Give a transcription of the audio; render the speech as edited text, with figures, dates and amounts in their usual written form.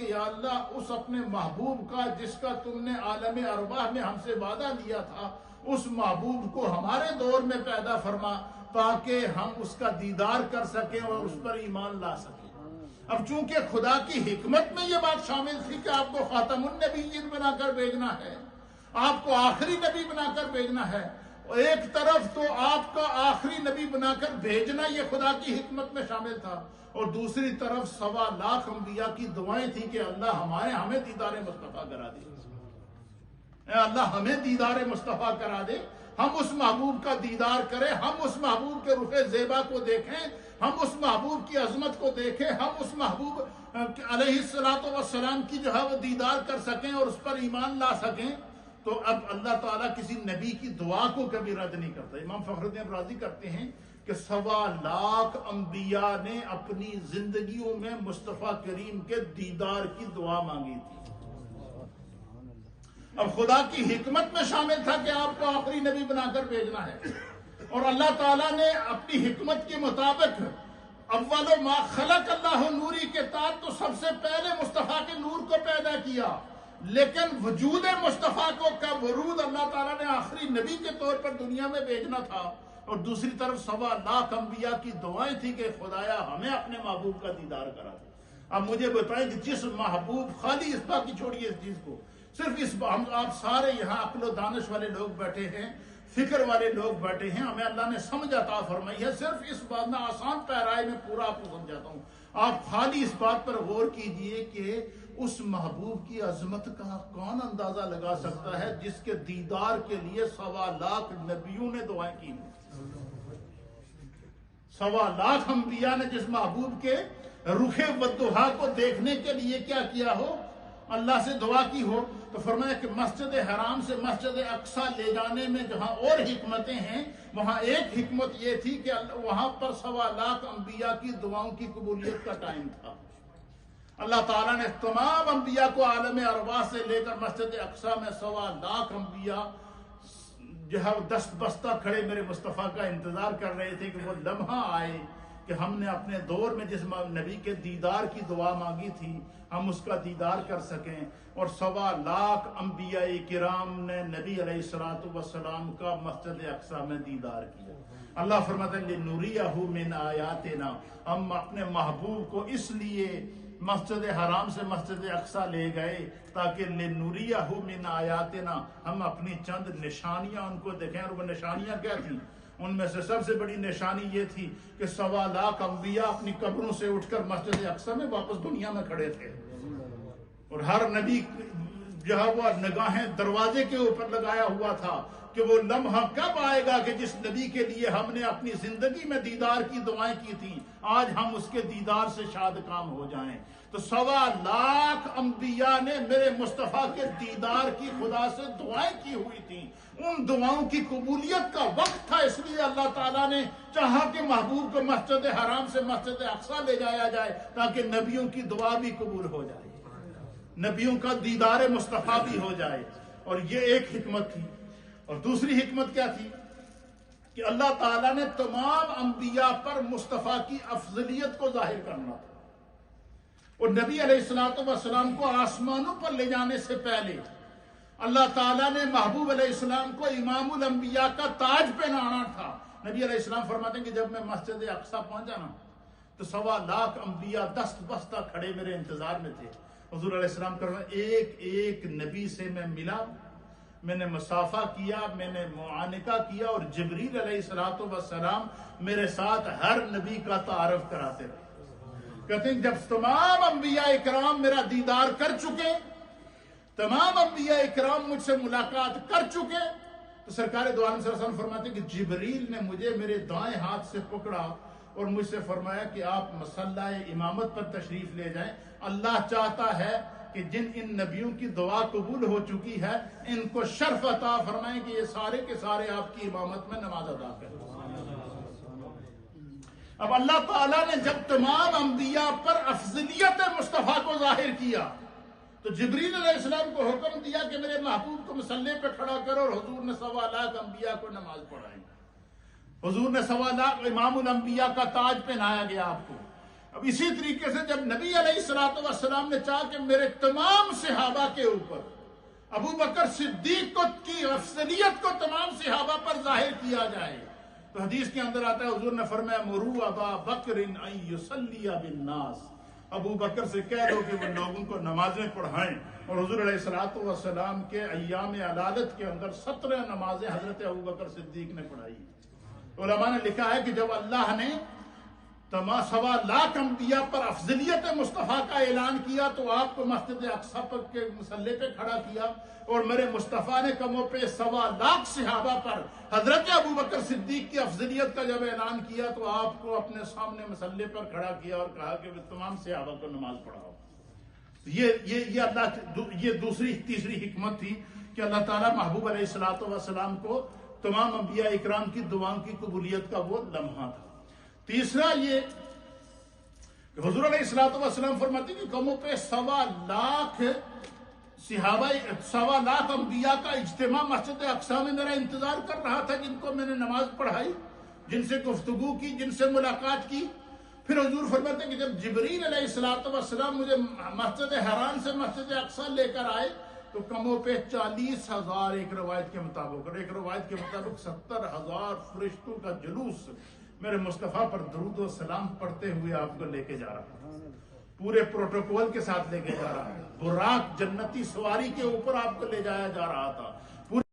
کہ یا اللہ اس اپنے محبوب کا جس کا تم نے عالم ارواح میں ہم سے وعدہ لیا تھا، اس محبوب کو ہمارے دور میں پیدا فرما تاکہ ہم اس کا دیدار کر سکیں اور اس پر ایمان لا سکیں۔ اب چونکہ خدا کی حکمت میں یہ بات شامل تھی کہ آپ کو خاتم النبیین بنا کر بھیجنا ہے، آپ کو آخری نبی بنا کر بھیجنا ہے، ایک طرف تو آپ کا آخری نبی بنا کر بھیجنا یہ خدا کی حکمت میں شامل تھا، اور دوسری طرف 1.25 لاکھ انبیاء کی دعائیں تھیں کہ اللہ ہمیں دیدار مصطفیٰ کرا دے، اے اللہ ہمیں دیدار مصطفیٰ کرا دے، ہم اس محبوب کا دیدار کریں، ہم اس محبوب کے رخ زیبا کو دیکھیں، ہم اس محبوب کی عظمت کو دیکھیں، ہم اس محبوب علیہ السلام کی جو ہے وہ دیدار کر سکیں اور اس پر ایمان لا سکیں۔ تو اب اللہ تعالیٰ کسی نبی کی دعا کو کبھی رد نہیں کرتا۔ امام فخر الدین رازی کرتے ہیں کہ 1.25 لاکھ انبیاء نے اپنی زندگیوں میں مصطفیٰ کریم کے دیدار کی دعا مانگی تھی۔ اب خدا کی حکمت میں شامل تھا کہ آپ کو آخری نبی بنا کر بھیجنا ہے، اور اللہ تعالیٰ نے اپنی حکمت کے مطابق اول ما خلق اللہ نوری کے تحت تو سب سے پہلے مصطفیٰ کے نور کو پیدا کیا، لیکن وجود مصطفیٰ کو کا ورود اللہ تعالیٰ نے آخری نبی کے طور پر دنیا میں بھیجنا تھا، اور دوسری طرف 1.25 لاکھ انبیاء کی دعائیں تھی کہ خدایا ہمیں اپنے محبوب کا دیدار کرا دے۔ اب مجھے بتائیں کہ جس محبوب، خالی اس بات کی چھوڑیے اس چیز کو، صرف اس آپ سارے یہاں عقل و دانش والے لوگ بیٹھے ہیں، فکر والے لوگ بیٹھے ہیں، ہمیں اللہ نے سمجھ عطا فرمائی ہے، صرف اس بات میں آسان پیرائے میں پورا آپ کو سمجھاتا ہوں۔ آپ خالی اس بات پر غور کیجئے کہ اس محبوب کی عظمت کا کون اندازہ لگا سکتا ہے جس کے دیدار کے لیے 1.25 لاکھ نبیوں نے دعائیں کی، 1.25 لاکھ انبیاء نے جس محبوب کے رخ والضحیٰ کو دیکھنے کے لیے کیا کیا ہو، اللہ سے دعا کی ہو۔ تو فرمایا کہ مسجد حرام سے مسجد اقصیٰ لے جانے میں جہاں اور حکمتیں ہیں، وہاں ایک حکمت یہ تھی کہ وہاں پر 1.25 لاکھ انبیاء کی دعاؤں کی قبولیت کا ٹائم تھا۔ اللہ تعالیٰ نے تمام انبیاء کو عالم ارواح سے لے کر مسجد اقصیٰ میں 1.25 لاکھ انبیاء جو ہے دست بستہ کھڑے میرے مصطفیٰ کا انتظار کر رہے تھے کہ وہ لمحہ آئے کہ ہم نے اپنے دور میں جس نبی کے دیدار کی دعا مانگی تھی ہم اس کا دیدار کر سکیں، اور 1.25 لاکھ انبیاء کرام نے نبی علیہ السلام کا مسجد اقصیٰ میں دیدار کیا۔ اللہ فرماتا ہے لِنُرِيَهُ مِنْ آیَاتِنَا، ہم اپنے محبوب کو اس لیے مسجد حرام سے مسجد اقصیٰ لے گئے تاکہ لِنُرِيَهُ مِنْ آیَاتِنَا، ہم اپنی چند نشانیاں ان کو دیکھیں۔ اور وہ نشانیاں کیا تھیں؟ ان میں سے سب سے بڑی نشانی یہ تھی کہ 1.25 لاکھ انبیاء اپنی قبروں سے اٹھ کر مسجد اقصیٰ میں واپس دنیا میں کھڑے تھے، اور ہر نبی جو ہے وہ نگاہیں دروازے کے اوپر لگایا ہوا تھا کہ وہ لمحہ کب آئے گا کہ جس نبی کے لیے ہم نے اپنی زندگی میں دیدار کی دعائیں کی تھیں، آج ہم اس کے دیدار سے شاد کام ہو جائیں۔ تو 1.25 لاکھ انبیاء نے میرے مصطفیٰ کے دیدار کی خدا سے دعائیں کی ہوئی تھیں، ان دعاؤں کی قبولیت کا وقت تھا، اس لیے اللہ تعالیٰ نے چاہا کہ محبوب کو مسجد حرام سے مسجد اقصیٰ لے جایا جائے تاکہ نبیوں کی دعا بھی قبول ہو جائے، نبیوں کا دیدار مصطفیٰ بھی ہو جائے۔ اور یہ ایک حکمت تھی۔ اور دوسری حکمت کیا تھی کہ اللہ تعالیٰ نے تمام انبیاء پر مصطفیٰ کی افضلیت کو ظاہر کرنا تھا، اور نبی علیہ السلام کو آسمانوں پر لے جانے سے پہلے اللہ تعالیٰ نے محبوب علیہ السلام کو امام الانبیاء کا تاج پہنانا تھا۔ نبی علیہ السلام فرماتے ہیں کہ جب میں مسجد اقصیٰ پہنچا نا تو 1.25 لاکھ انبیاء دست بستہ کھڑے میرے انتظار میں تھے۔ حضور علیہ السلام کرنا ایک ایک نبی سے میں ملا، میں نے مصافحہ کیا، میں نے معانقہ کیا، اور جبریل علیہ السلام میرے ساتھ ہر نبی کا تعارف کراتے رہے۔ کہتے ہیں جب تمام انبیاء اکرام میرا دیدار کر چکے، تمام انبیاء اکرام مجھ سے ملاقات کر چکے، تو سرکار دو عالم صلی اللہ علیہ وسلم فرماتے ہیں کہ جبریل نے مجھے میرے دائیں ہاتھ سے پکڑا اور مجھ سے فرمایا کہ آپ مصلی امامت پر تشریف لے جائیں، اللہ چاہتا ہے کہ جن ان نبیوں کی دعا قبول ہو چکی ہے ان کو شرف عطا فرمائیں کہ یہ سارے کے سارے آپ کی امامت میں نماز ادا کریں۔ اب اللہ تعالیٰ نے جب تمام انبیاء پر افضلیت مصطفیٰ کو ظاہر کیا تو جبریل علیہ السلام کو حکم دیا کہ میرے محبوب کو مصلی پہ کھڑا کرو، اور حضور نے 1.25 لاکھ انبیاء کو نماز پڑھائی۔ حضور نے 1.25 لاکھ امام الانبیاء کا تاج پہنایا گیا آپ کو۔ اب اسی طریقے سے جب نبی علیہ الصلوۃ والسلام نے چاہا کہ میرے تمام صحابہ کے اوپر ابو بکر صدیق کی افضلیت کو تمام صحابہ پر ظاہر کیا جائے، تو حدیث کے اندر آتا ہے حضور نے فرمایا مروا ابا بکر ان یصلی بالناس، ابو بکر سے کہہ دو کہ وہ لوگوں کو نمازیں پڑھائیں۔ اور حضور علیہ الصلوۃ والسلام کے ایام علادت کے اندر 17 نمازیں حضرت ابو بکر صدیق نے پڑھائی۔ علماء نے لکھا ہے کہ جب اللہ نے تمام 1.25 لاکھ انبیاء پر افضلیت مصطفیٰ کا اعلان کیا تو آپ کو مسجد اقصی کے مسلح پہ کھڑا کیا، اور میرے مصطفیٰ نے کم و بیش 1.25 لاکھ صحابہ پر حضرت ابو بکر صدیق کی افضلیت کا جب اعلان کیا تو آپ کو اپنے سامنے مسلح پر کھڑا کیا اور کہا کہ تمام صحابہ کو نماز پڑھاؤ۔ یہ اللہ یہ تیسری حکمت تھی کہ اللہ تعالیٰ محبوب علیہ الصلوۃ والسلام کو تمام انبیاء اکرام کی دعاؤں کی قبولیت کا وہ لمحہ تھا۔ تیسرا یہ کہ حضور علیہ الصلوۃ والسلام فرماتے کہ کم و بیش 1.25 لاکھ صحابہ 1.25 لاکھ انبیاء کا اجتماع مسجد اقصی میں میرا انتظار کر رہا تھا، جن کو میں نے نماز پڑھائی، جن سے گفتگو کی، جن سے ملاقات کی۔ پھر حضور فرماتے ہیں کہ جب جبریل علیہ الصلوۃ والسلام مجھے مسجد حرام سے مسجد اقصی لے کر آئے تو کم و بیش 40,000 ایک روایت کے مطابق، اور ایک روایت کے مطابق 70,000 فرشتوں کا جلوس میرے مصطفیٰ پر درود و سلام پڑھتے ہوئے آپ کو لے کے جا رہا تھا، پورے پروٹوکول کے ساتھ لے کے جا رہا ہے، براق جنتی سواری کے اوپر آپ کو لے جایا جا رہا تھا۔